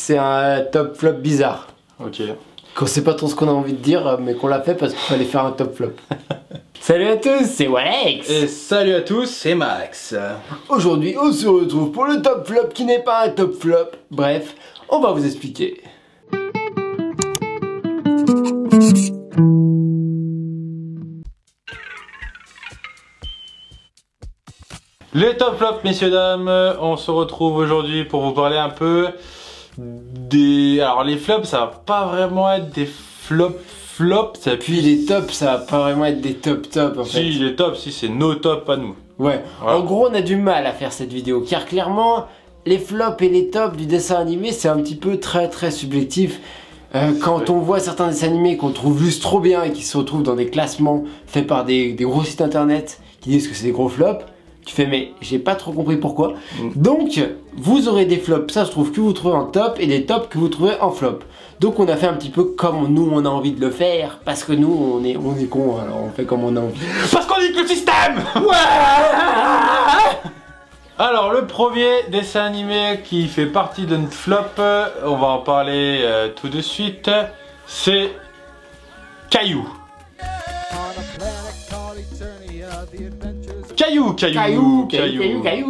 c'est un top flop bizarre. Ok. Qu'on sait pas trop ce qu'on a envie de dire, mais qu'on l'a fait parce qu'il fallait faire un top flop. Salut à tous, c'est Walex. Et salut à tous, c'est Max. Aujourd'hui, on se retrouve pour le top flop qui n'est pas un top flop. Bref, on va vous expliquer. Les top flops, messieurs dames, on se retrouve aujourd'hui pour vous parler un peu des... Alors les flops, ça va pas vraiment être des flops, ça... Puis les tops, ça va pas vraiment être des top en fait. Si, les tops, si c'est nos tops à nous. Ouais, en gros on a du mal à faire cette vidéo, car clairement, les flops et les tops du dessin animé, c'est un petit peu très subjectif. Quand on voit certains dessins animés qu'on trouve juste trop bien et qui se retrouvent dans des classements faits par des gros sites internet qui disent que c'est des gros flops, tu fais mais j'ai pas trop compris pourquoi. Donc vous aurez des flops, ça se trouve que vous trouvez en top, et des tops que vous trouvez en flop. Donc on a fait un petit peu comme nous on a envie de le faire, parce que nous on est cons, alors on fait comme on a envie. Parce qu'on nique le système. Ouais. Alors le premier dessin animé qui fait partie de notre flop, on va en parler tout de suite, c'est Caillou. Caillou.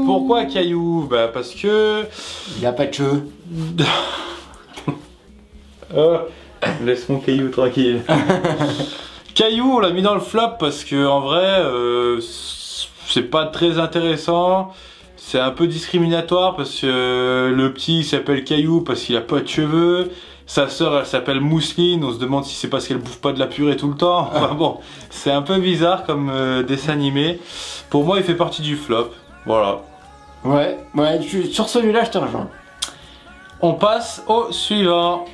Pourquoi Caillou? Bah parce que... Il a pas de cheveux. Oh, laisse mon Caillou tranquille. Caillou, on l'a mis dans le flop parce que en vrai, c'est pas très intéressant. C'est un peu discriminatoire parce que le petit il s'appelle Caillou parce qu'il a pas de cheveux. Sa sœur elle s'appelle Mousseline, on se demande si c'est parce qu'elle bouffe pas de la purée tout le temps. Enfin bon, c'est un peu bizarre comme dessin animé. Pour moi il fait partie du flop, voilà. Ouais, sur celui-là je te rejoins. On passe au suivant.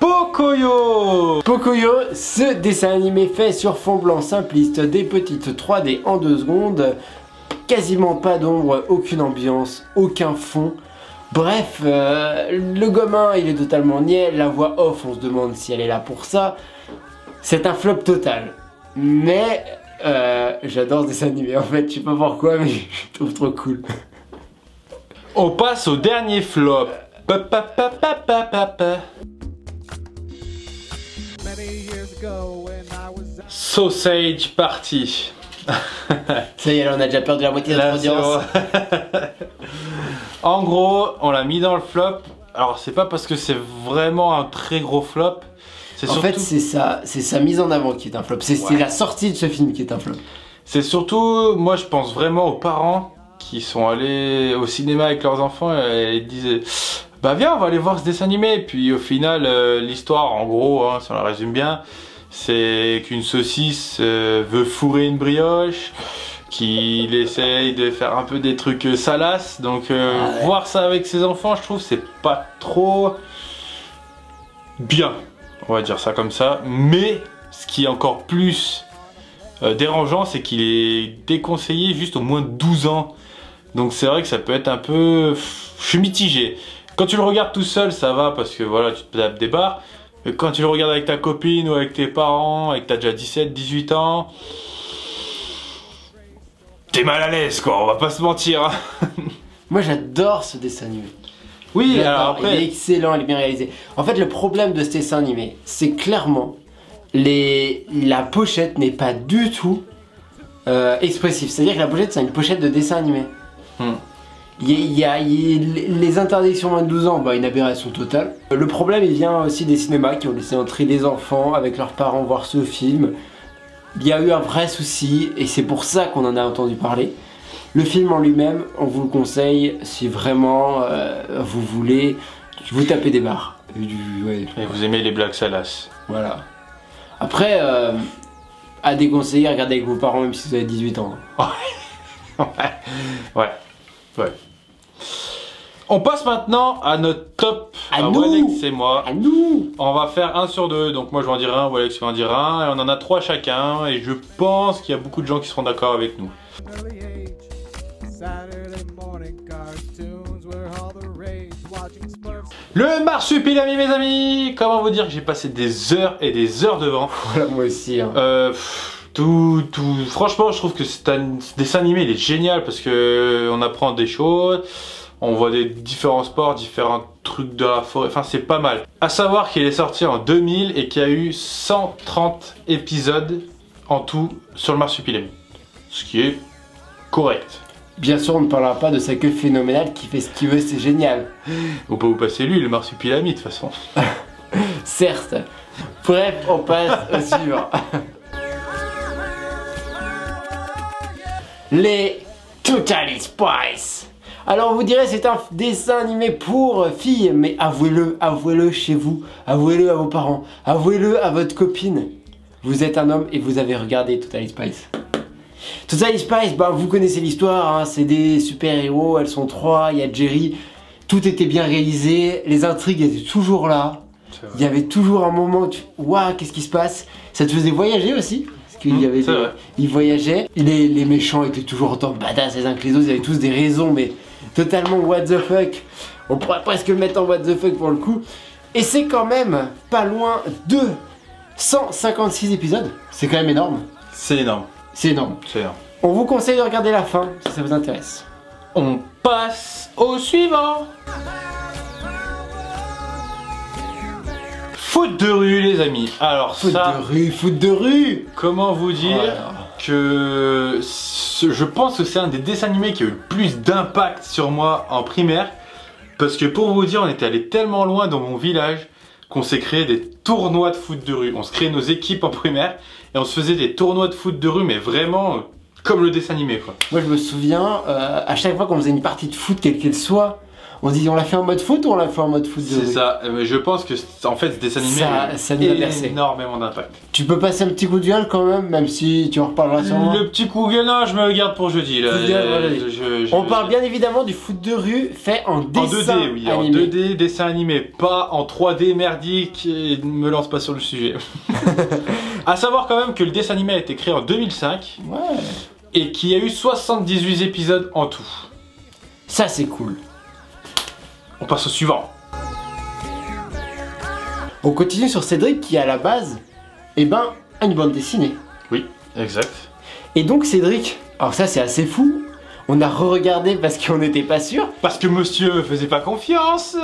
Pocoyo. Pocoyo, ce dessin animé fait sur fond blanc simpliste, des petites 3D en 2 secondes, quasiment pas d'ombre, aucune ambiance, aucun fond. Bref, le gamin il est totalement niais, la voix off on se demande si elle est là pour ça. C'est un flop total. Mais j'adore ce dessin animé en fait, je sais pas pourquoi mais je trouve trop cool. On passe au dernier flop. Sausage Party. Ça y est, là, on a déjà perdu la moitié de notre audience. En gros, on l'a mis dans le flop. Alors, c'est pas parce que c'est vraiment un très gros flop. En fait, c'est sa mise en avant qui est un flop. C'est la sortie de ce film qui est un flop. C'est surtout, moi, je pense vraiment aux parents qui sont allés au cinéma avec leurs enfants et ils disaient bah viens, on va aller voir ce dessin animé. Et puis au final, l'histoire, en gros, hein, si on la résume bien, c'est qu'une saucisse veut fourrer une brioche, qu'il essaye de faire un peu des trucs salaces. Donc voir ça avec ses enfants, je trouve c'est pas trop bien, on va dire ça comme ça. Mais ce qui est encore plus dérangeant, c'est qu'il est déconseillé juste au moins de 12 ans. Donc c'est vrai que ça peut être un peu... Je suis mitigé. Quand tu le regardes tout seul, ça va parce que voilà, tu te tapes des barres. Mais quand tu le regardes avec ta copine ou avec tes parents et que t'as déjà 17, 18 ans, t'es mal à l'aise quoi, on va pas se mentir. Moi j'adore ce dessin animé. Oui, alors après... Il est excellent, il est bien réalisé. En fait le problème de ce dessin animé, c'est clairement la pochette n'est pas du tout expressive. C'est-à-dire que la pochette c'est une pochette de dessin animé. Les interdictions moins de 12 ans, une aberration totale. Le problème il vient aussi des cinémas qui ont laissé entrer des enfants avec leurs parents voir ce film. Il y a eu un vrai souci et c'est pour ça qu'on en a entendu parler. Le film en lui-même, on vous le conseille si vraiment vous voulez vous taper des barres. Et vous aimez les blagues salaces. Voilà. Après, à déconseiller, regardez avec vos parents même si vous avez 18 ans. Ouais. On passe maintenant à notre top. À nous. Walex et moi. À nous. On va faire 1 sur 2. Donc moi je vais en dire un, Walex va en dire un. Et on en a 3 chacun. Et je pense qu'il y a beaucoup de gens qui seront d'accord avec nous. Le marsupilami mes amis. Comment vous dire que j'ai passé des heures et des heures devant. Voilà moi aussi hein. Franchement je trouve que ce dessin animé il est génial parce que on apprend des choses, On voit des différents sports, différents trucs de la forêt, enfin c'est pas mal. À savoir qu'il est sorti en 2000 et qu'il y a eu 130 épisodes en tout sur le marsupilami. Ce qui est correct. Bien sûr, on ne parlera pas de sa queue phénoménale qui fait ce qu'il veut, c'est génial. On peut vous passer lui, le marsupilami de toute façon. Certes. Bref, on passe au suivant. Les Totally Spies. Alors vous direz c'est un dessin animé pour filles, mais avouez-le chez vous, avouez-le à vos parents, avouez-le à votre copine. Vous êtes un homme et vous avez regardé Totally Spies. Totally Spies, bah, vous connaissez l'histoire, hein, c'est des super-héros, elles sont 3, il y a Jerry, tout était bien réalisé, les intrigues étaient toujours là, il y avait toujours un moment où tu... Waouh, qu'est-ce qui se passe? Ça te faisait voyager aussi? Ils voyageaient, les méchants étaient toujours autant badass les uns que les autres, ils avaient tous des raisons mais totalement what the fuck. On pourrait presque le mettre en what the fuck pour le coup. Et c'est quand même pas loin de 156 épisodes, c'est quand même énorme. C'est énorme. C'est énorme. C'est énorme. On vous conseille de regarder la fin si ça vous intéresse. On passe au suivant. Foot de rue les amis. Alors Foot de rue. Comment vous dire que je pense que c'est un des dessins animés qui a eu le plus d'impact sur moi en primaire. Parce que pour vous dire, on était allé tellement loin dans mon village qu'on s'est créé des tournois de foot de rue. On se créait nos équipes en primaire et on se faisait des tournois de foot de rue, mais vraiment comme le dessin animé quoi. Moi je me souviens, à chaque fois qu'on faisait une partie de foot, quelle qu'elle soit, on se dit on l'a fait en mode foot ou on l'a fait en mode foot de rue? C'est ça, mais je pense que en fait ce dessin animé ça nous a bercé. Énormément d'impact. Tu peux passer un petit coup de gueule quand même si tu en reparleras sûrement. Le petit coup de gueule, non, je me le garde pour jeudi là. On parle bien évidemment du foot de rue fait en dessin en 2D, oui, animé. En 2D, dessin animé, pas en 3D merdique, et ne me lance pas sur le sujet. À savoir quand même que le dessin animé a été créé en 2005 et qu'il y a eu 78 épisodes en tout. Ça c'est cool. On passe au suivant. On continue sur Cédric qui à la base, a une bande dessinée. Oui, exact. Et donc Cédric, alors ça c'est assez fou, on a re-regardé parce qu'on n'était pas sûr. Parce que monsieur me faisait pas confiance.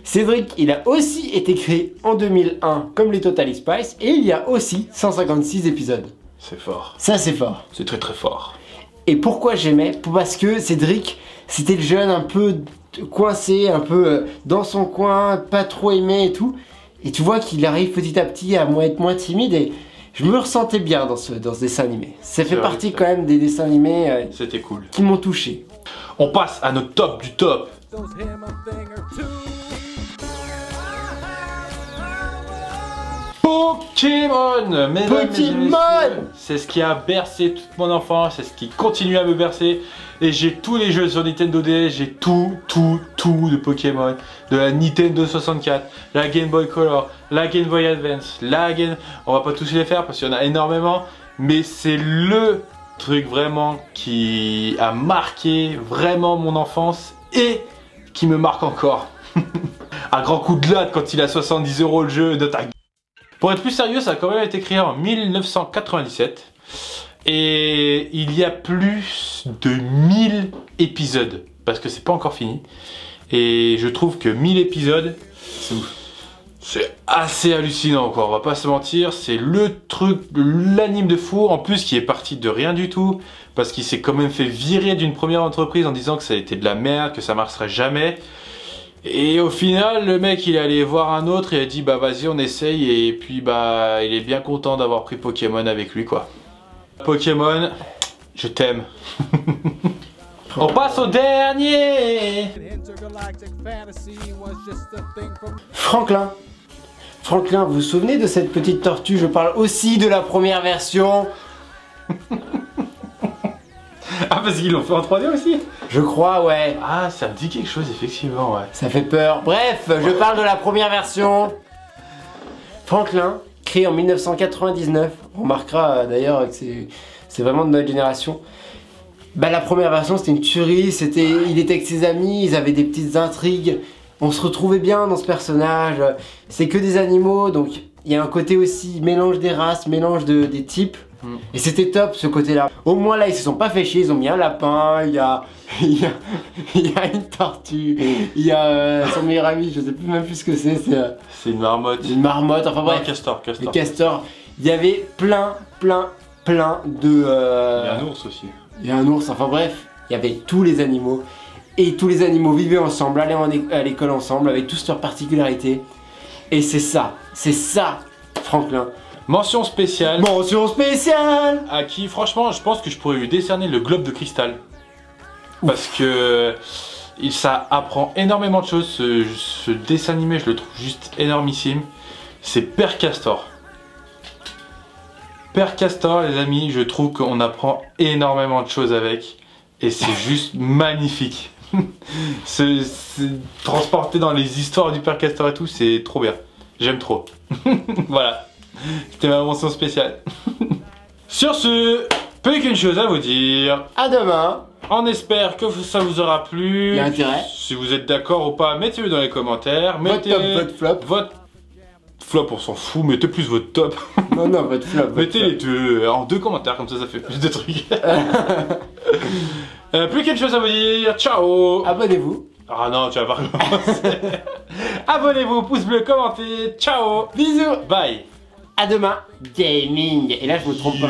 Cédric, il a aussi été créé en 2001 comme les Totally Spies et il y a aussi 156 épisodes. C'est fort. Ça c'est fort. C'est très très fort. Et pourquoi j'aimais? Parce que Cédric, c'était le jeune un peu coincé, un peu dans son coin, pas trop aimé et tout. Et tu vois qu'il arrive petit à petit à être moins timide et je me ressentais bien dans ce dessin animé. Ça fait partie quand même des dessins animés c'était cool. Qui m'ont touché. On passe à notre top du top. Pokémon, c'est ce qui a bercé toute mon enfance, c'est ce qui continue à me bercer. Et j'ai tous les jeux sur Nintendo DS, j'ai tout de Pokémon. De la Nintendo 64, la Game Boy Color, la Game Boy Advance, on va pas tous les faire parce qu'il y en a énormément. Mais c'est le truc vraiment qui a marqué vraiment mon enfance et qui me marque encore. Un grand coup de latte quand il a 70 € le jeu de ta... Pour être plus sérieux, ça a quand même été créé en 1997. Et il y a plus de 1000 épisodes. Parce que c'est pas encore fini. Et je trouve que 1000 épisodes, c'est assez hallucinant quoi, on va pas se mentir. C'est le truc, l'anime de fou. En plus qui est parti de rien du tout. Parce qu'il s'est quand même fait virer d'une première entreprise en disant que ça a été de la merde, que ça marcherait jamais. Et au final, le mec il est allé voir un autre et a dit bah vas-y on essaye. Et puis bah il est bien content d'avoir pris Pokémon avec lui quoi. Pokémon, je t'aime. On passe au dernier. Franklin. Franklin, vous vous souvenez de cette petite tortue? Je parle aussi de la première version. Ah parce qu'ils l'ont fait en 3D aussi? Je crois, ouais. Ah ça me dit quelque chose effectivement, ouais. Ça fait peur. Bref, je parle de la première version. Franklin, créé en 1999. On remarquera d'ailleurs que c'est vraiment de notre génération. Bah la première version c'était une tuerie, il était avec ses amis, ils avaient des petites intrigues. On se retrouvait bien dans ce personnage. C'est que des animaux, donc il y a un côté aussi mélange des races, mélange des types. Et c'était top ce côté-là. Au moins là, ils se sont pas fait chier, ils ont mis un lapin, il y a une tortue, il y a son meilleur ami, je sais plus même plus ce que c'est. C'est une marmotte. Une marmotte, enfin bref. Un castor. Les castors. Il y avait plein de... Il y a un ours aussi. Il y a un ours, enfin bref, il y avait tous les animaux. Et tous les animaux vivaient ensemble, allaient à l'école ensemble, avec tous leurs particularités. Et c'est ça, Franklin. Mention spéciale. Mention spéciale à qui, franchement, je pense que je pourrais lui décerner le globe de cristal. Parce que ça apprend énormément de choses. Ce dessin animé, je le trouve juste énormissime. C'est Père Castor. Père Castor, les amis, je trouve qu'on apprend énormément de choses avec. Et c'est juste magnifique. C'est transporté dans les histoires du Père Castor et tout, c'est trop bien. J'aime trop. Voilà. C'était ma mention spéciale. Sur ce, plus qu'une chose à vous dire. À demain. On espère que ça vous aura plu. Il y a intérêt. Si vous êtes d'accord ou pas, mettez-le dans les commentaires. Votre top, votre flop. Votre flop, on s'en fout. Mettez plus votre top. Non, votre flop. Mettez les deux en 2 commentaires, comme ça fait plus de trucs. Plus qu'une chose à vous dire. Ciao. Abonnez-vous. Ah non, tu vas pas recommencer. Abonnez-vous, pouce bleu, commentez. Ciao. Bisous. Bye. À demain. Gaming. Et là, je me trompe pas.